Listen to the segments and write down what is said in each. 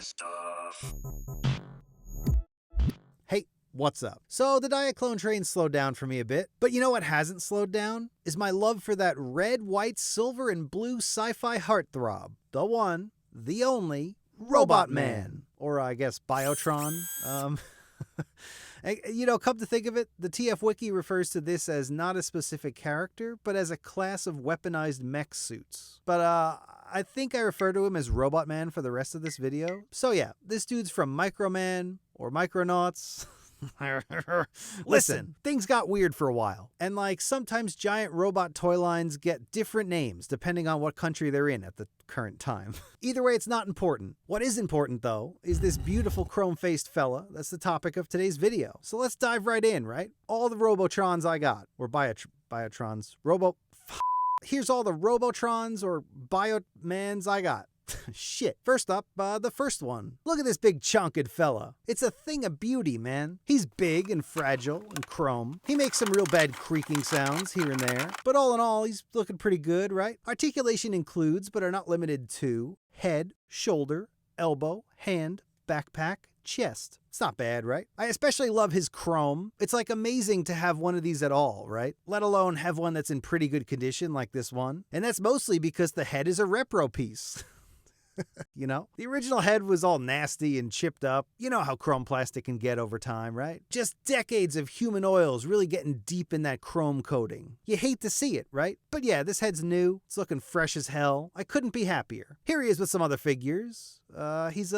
Nistuff. Hey, what's up? So the Diaclone train slowed down for me a bit, but you know what hasn't slowed down? Is my love for that red, white, silver, and blue sci-fi heartthrob. The one, the only, Robotman. Or I guess Biotron. Come to think of it, the TF Wiki refers to this as not a specific character, but as a class of weaponized mech suits. But I think I refer to him as Robotman for the rest of this video. So yeah, this dude's from Microman, or Micronauts. Listen, things got weird for a while. And sometimes giant robot toy lines get different names depending on what country they're in at the current time. Either way, it's not important. What is important, though, is this beautiful chrome-faced fella that's the topic of today's video. So let's dive right in, right? All the Robotrons I got, or Biotrons, Here's all the Robotrons or Biomans I got. Shit. First up, the first one. Look at this big chunked fella. It's a thing of beauty, man. He's big and fragile and chrome. He makes some real bad creaking sounds here and there. But all in all, he's looking pretty good, right? Articulation includes, but are not limited to, head, shoulder, elbow, hand, backpack, chest. It's not bad, right? I especially love his chrome. It's amazing to have one of these at all, right? Let alone have one that's in pretty good condition like this one. And that's mostly because the head is a repro piece. You know? The original head was all nasty and chipped up. You know how chrome plastic can get over time, right? Just decades of human oils really getting deep in that chrome coating. You hate to see it, right? But yeah, this head's new. It's looking fresh as hell. I couldn't be happier. Here he is with some other figures. He's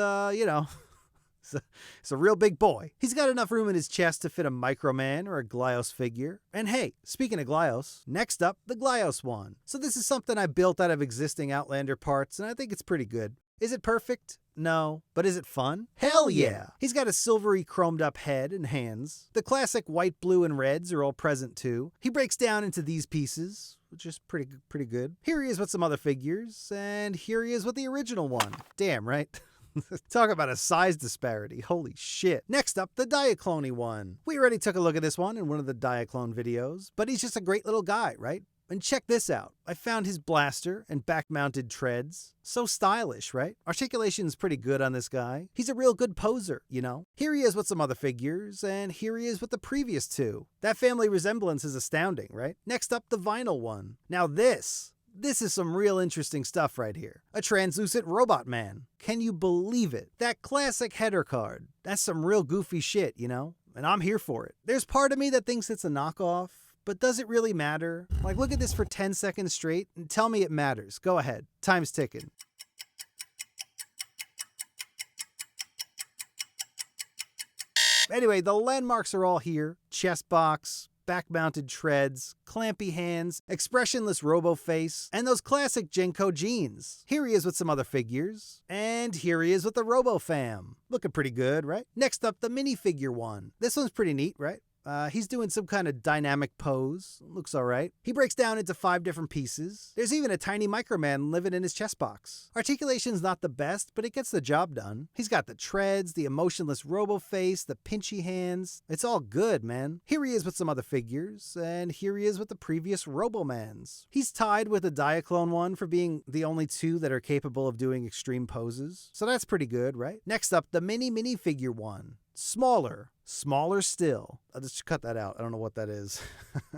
He's a real big boy. He's got enough room in his chest to fit a Microman or a Glio figure. And hey, speaking of Glios, next up, the Glio Swan. So this is something I built out of existing Outlander parts, and I think it's pretty good. Is it perfect? No. But is it fun? Hell yeah! He's got a silvery chromed up head and hands. The classic white, blue, and reds are all present too. He breaks down into these pieces, which is pretty good. Here he is with some other figures, and here he is with the original one. Damn, right? Talk about a size disparity. Holy shit. Next up, the Diaclone one. We already took a look at this one in one of the Diaclone videos, but he's just a great little guy, right? And check this out. I found his blaster and back-mounted treads. So stylish, right? Articulation's pretty good on this guy. He's a real good poser, you know? Here he is with some other figures, and here he is with the previous two. That family resemblance is astounding, right? Next up, the vinyl one. Now this is some real interesting stuff right here. A translucent Robotman. Can you believe it? That classic header card. That's some real goofy shit, you know? And I'm here for it. There's part of me that thinks it's a knockoff, but does it really matter? Look at this for 10 seconds straight and tell me it matters. Go ahead. Time's ticking. Anyway, the landmarks are all here. Chest box, back-mounted treads, clampy hands, expressionless robo-face, and those classic Genko jeans. Here he is with some other figures, and here he is with the Robo-Fam. Looking pretty good, right? Next up, the minifigure one. This one's pretty neat, right? He's doing some kind of dynamic pose. Looks all right. He breaks down into 5 different pieces. There's even a tiny Microman living in his chest box. Articulation's not the best, but it gets the job done. He's got the treads, the emotionless robo-face, the pinchy hands. It's all good, man. Here he is with some other figures, and here he is with the previous Robomans. He's tied with the Diaclone one for being the only 2 that are capable of doing extreme poses. So that's pretty good, right? Next up, the minifigure one. Smaller still. I'll just cut that out. I don't know what that is.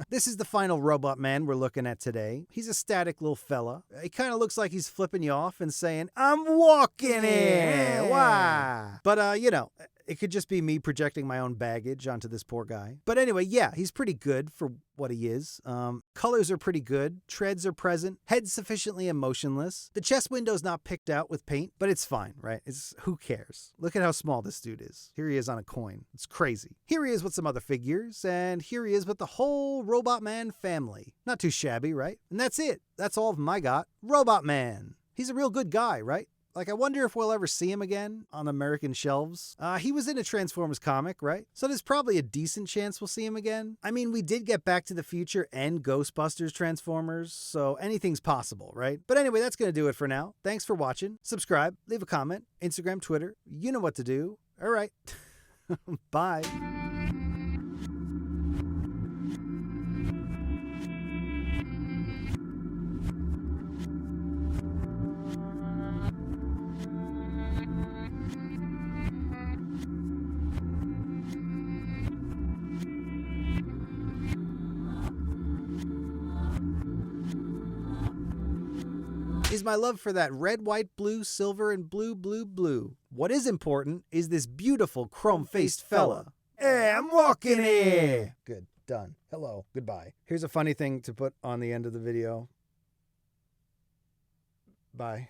This is the final Robotman we're looking at today. He's a static little fella. He kind of looks like he's flipping you off and saying, "I'm walking here." Why? But, it could just be me projecting my own baggage onto this poor guy. But anyway, yeah, he's pretty good for what he is. Colors are pretty good. Treads are present. Head's sufficiently emotionless. The chest window's not picked out with paint, but it's fine, right? Who cares? Look at how small this dude is. Here he is on a coin. It's crazy. Here he is with some other figures, and here he is with the whole Robotman family. Not too shabby, right? And that's it. That's all of them I got. Robotman. He's a real good guy, right? I wonder if we'll ever see him again on American shelves. He was in a Transformers comic, right? So there's probably a decent chance we'll see him again. I mean, we did get Back to the Future and Ghostbusters Transformers, so anything's possible, right? But anyway, that's going to do it for now. Thanks for watching. Subscribe, leave a comment, Instagram, Twitter. You know what to do. All right. Bye. is my love for that red, white, blue, silver, and blue, blue, blue. What is important is this beautiful chrome-faced fella. Hey, I'm walking here! Good, done. Hello, goodbye. Here's a funny thing to put on the end of the video. Bye.